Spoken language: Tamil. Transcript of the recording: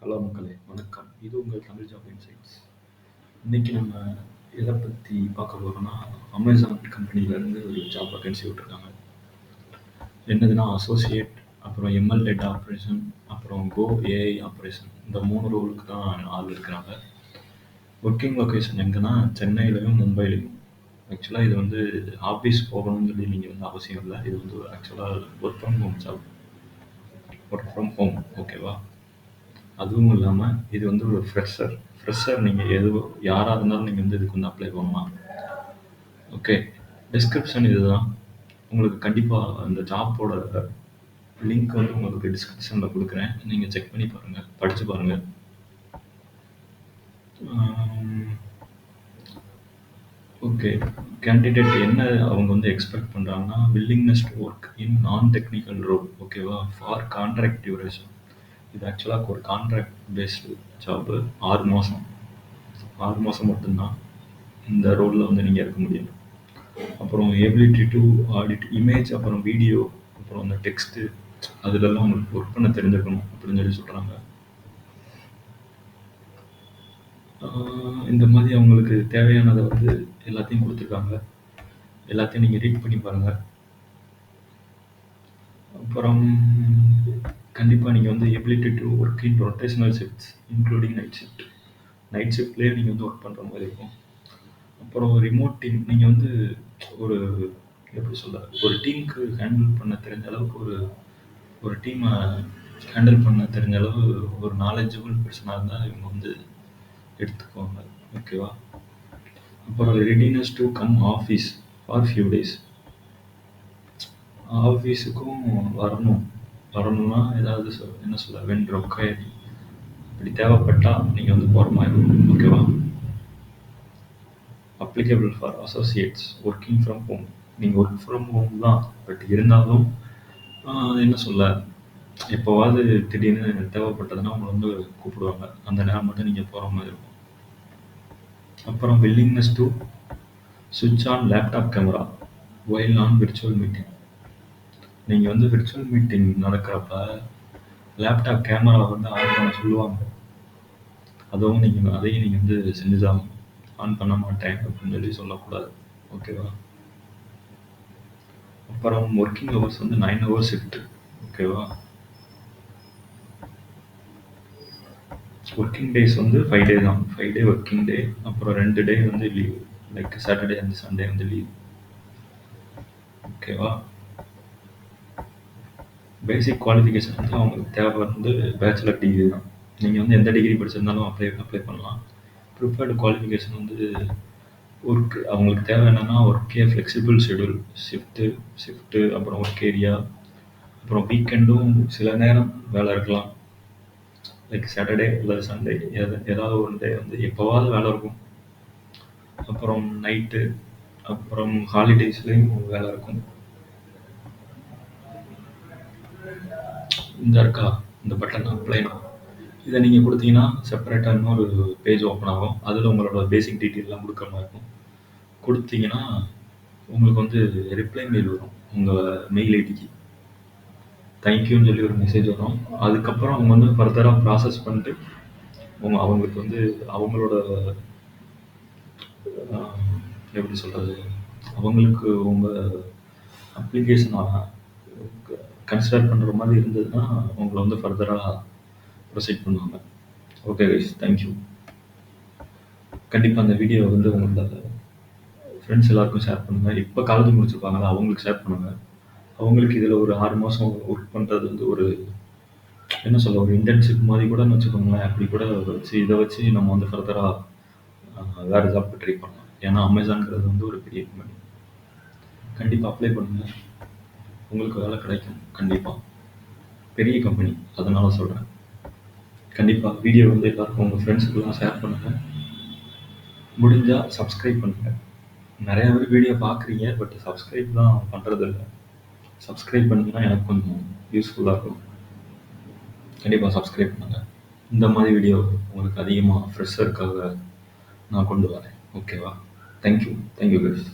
ஹலோ மக்களே, வணக்கம். இது உங்கள் தமிழ் ஜாப் இன்சைட்ஸ். இன்னைக்கு நம்ம எதை பற்றி பார்க்க போகிறோம்னா, அமேசான் கம்பெனிலேருந்து ஒரு ஜாப் வேகன்சி விட்டுருக்காங்க. என்னதுன்னா அசோசியேட், அப்புறம் எம்எல் டேட்டா ஆப்ரேஷன், அப்புறம் கோ ஏஐ ஆப்ரேஷன், இந்த 3 ரோலுக்கு தான் ஆள் இருக்கிறாங்க. ஒர்க்கிங் லொக்கேஷன் எங்கன்னா சென்னையிலையும் மும்பையிலையும். ஆக்சுவலாக இது வந்து ஆஃபீஸ் போகணும்னு சொல்லி நீங்கள் வந்து அவசியம் இல்லை. இது வந்து ஆக்சுவலாக work from home job. Work from home, ஓகேவா? அதுவும் இல்லாமல் இது வந்து ஒரு ஃப்ரெஷர் நீங்கள் யாராக இருந்தாலும் நீங்கள் வந்து இதுக்கு வந்து அப்ளை பண்ணலாம். ஓகே, டிஸ்கிரிப்ஷன் இதுதான். உங்களுக்கு கண்டிப்பாக அந்த ஜாப்போட லிங்க் வந்து உங்களுக்கு டிஸ்கிரிப்ஷனில் கொடுக்குறேன். நீங்கள் செக் பண்ணி பாருங்கள், படித்து பாருங்கள். ஓகே, கேண்டிடேட் என்ன அவங்க வந்து எக்ஸ்பெக்ட் பண்ணுறாங்கன்னா, வில்லிங்னஸ் டு ஒர்க் இன் நான் டெக்னிக்கல் ரோல், ஓகேவா, ஃபார் கான்ட்ராக்ட் டியூரேஷன். இது ஆக்சுவலாக ஒரு கான்ட்ராக்ட் பேஸ்டு ஜாப்பு. 6 மாதம் மட்டும்தான் இந்த ரோலில் வந்து நீங்கள் இருக்க முடியும். அப்புறம் எபிலிட்டி டு ஆடிட் இமேஜ், அப்புறம் வீடியோ, அப்புறம் அந்த டெக்ஸ்ட்டு, அதுலலாம் உங்களுக்கு ஒர்க் பண்ண தெரிஞ்சுக்கணும் அப்படின்னு சொல்லி சொல்கிறாங்க. இந்த மாதிரி அவங்களுக்கு தேவையானதை வந்து எல்லாத்தையும் கொடுத்துருக்காங்க. எல்லாத்தையும் நீங்கள் ரீட் பண்ணி பாருங்கள். அப்புறம் கண்டிப்பாக நீங்கள் வந்து ability to work in rotational shifts including night ஷிஃப்ட்லேயே நீங்கள் வந்து ஒர்க் பண்ணுற மாதிரி இருக்கும். அப்புறம் ரிமோட் டீம், நீங்கள் வந்து ஒரு எப்படி சொல்ல, ஒரு டீமுக்கு ஹேண்டில் பண்ண தெரிஞ்ச அளவுக்கு ஒரு டீமை ஹேண்டில் பண்ண தெரிஞ்ச அளவு ஒரு நாலேஜபிள் பர்சனாக இருந்தால் இவங்க வந்து எடுத்துக்குவாங்க, ஓகேவா? அப்புறம் readiness to come office for few days. ஆஃபீஸுக்கும் வரணும்னா ஏதாவது என்ன சொல்ல, வென் ரொக்கையர், இப்படி தேவைப்பட்டால் நீங்கள் வந்து போகிற மாதிரி இருக்கும், ஓகேவா? Applicable for Associates working from home. நீங்கள் ஒர்க் ஃப்ரம் ஹோம் தான், பட் இருந்தாலும் என்ன சொல்ல, எப்போவாவது திடீர்னு தேவைப்பட்டதுன்னா உங்களை வந்து கூப்பிடுவாங்க. அந்த நேரம் மட்டும் நீங்கள் போகிற மாதிரி இருக்கும். அப்புறம் வில்லிங்னஸ் டு சுவிட்ச் on laptop camera while on virtual meeting. நீங்கள் வந்து விர்ச்சுவல் மீட்டிங் நடக்கிறப்ப லேப்டாப் கேமரா வந்து ஆன் பண்ண சொல்லுவாங்க. அதையும் நீங்கள் வந்து செஞ்சுதான் ஆன் பண்ண மாட்டேன் அப்படின்னு சொல்லி சொல்லக்கூடாது, ஓகேவா? அப்புறம் ஒர்க்கிங் ஹவர்ஸ் வந்து 9 ஹவர்ஸ் ஷிஃப்ட், ஓகேவா? ஒர்க்கிங் டேஸ் வந்து 5 டே தான், 5 டே ஒர்க்கிங் டே. அப்புறம் 2 டே வந்து leave, like Saturday and Sunday வந்து லீவ், ஓகேவா? பேசிக் குவாலிஃபிகேஷன் வந்து அவங்களுக்கு தேவை வந்து பேச்சுலர் டிகிரி தான். நீங்கள் வந்து எந்த டிகிரி படிச்சிருந்தாலும் அப்ளை பண்ணலாம். ப்ரிஃபர்டு குவாலிஃபிகேஷன் வந்து ஒர்க், அவங்களுக்கு தேவை என்னென்னா ஒர்க்கே ஃப்ளெக்சிபிள் ஷெடியூல், ஷிஃப்ட்டு, அப்புறம் ஒர்க் ஏரியா, அப்புறம் வீக்கெண்டும் சில நேரம் வேலை இருக்கலாம், லைக் சாட்டர்டே இல்லை சண்டே, ஏதாவது ஒரு டே வந்து எப்போவாவது வேலை இருக்கும். அப்புறம் நைட்டு, அப்புறம் ஹாலிடேஸ்லேயும் வேலை இருக்கும். இந்த பட்டன் அப்ளைனா, இதை நீங்கள் கொடுத்தீங்கன்னா செப்பரேட்டாக இன்னொரு பேஜ் ஓப்பன் ஆகும். அதில் உங்களோட பேசிக் டீட்டெயிலாம் கொடுக்குற மாதிரி இருக்கும். கொடுத்தீங்கன்னா உங்களுக்கு வந்து ரிப்ளை மெயில் வரும் உங்கள் மெயில் ஐடிக்கு. தேங்க்யூன்னு சொல்லி ஒரு மெசேஜ் வரும். அதுக்கப்புறம் அவங்க வந்து ஃபர்தராக ப்ராசஸ் பண்ணிட்டு அவங்களுக்கு வந்து அவங்களோட எப்படி சொல்கிறது, அவங்களுக்கு உங்கள் அப்ளிகேஷன் கன்சிடர் பண்ணுற மாதிரி இருந்ததுன்னா உங்களை வந்து ஃபர்தராக ப்ரொசீட் பண்ணுவாங்க. Okay guys, thank you. கண்டிப்பாக அந்த வீடியோ வந்து உங்களோட ஃப்ரெண்ட்ஸ் எல்லாருக்கும் ஷேர் பண்ணுங்கள். இப்போ காலேஜ் முடிச்சிருப்பாங்களா, அவங்களுக்கு ஷேர் பண்ணுங்கள். அவங்களுக்கு இதில் ஒரு 6 மாதம் ஒர்க் பண்ணுறது வந்து ஒரு என்ன சொல்ல, ஒரு இன்டர்ன்ஷிப் மாதிரி கூட வச்சுக்கோங்களேன். அப்படி கூட இதை வச்சு நம்ம வந்து ஃபர்தராக வேறு ஜாப்க்கு ட்ரை பண்ணலாம். ஏன்னா அமேசான்ங்கிறது வந்து ஒரு பெரிய கம்பெனி. கண்டிப்பாக அப்ளை பண்ணுங்கள், உங்களுக்கு வேலை கிடைக்கும். கண்டிப்பாக பெரிய கம்பெனி, அதனால சொல்கிறேன். கண்டிப்பாக வீடியோ வந்து எல்லாருக்கும் உங்கள் ஃப்ரெண்ட்ஸுக்கெல்லாம் ஷேர் பண்ணுங்கள். முடிஞ்சால் சப்ஸ்கிரைப் பண்ணுங்கள். நிறையா பேர் வீடியோ பார்க்குறீங்க, பட் சப்ஸ்கிரைப் தான் பண்ணுறதில்ல. சப்ஸ்கிரைப் பண்ணிங்கன்னா எனக்கு கொஞ்சம் யூஸ்ஃபுல்லாக இருக்கும். கண்டிப்பாக சப்ஸ்கிரைப் பண்ணுங்கள். இந்த மாதிரி வீடியோ உங்களுக்கு அதிகமாக ஃப்ரெஷ்ஷருக்காக நான் கொண்டு வரேன், ஓகேவா? Thank you guys.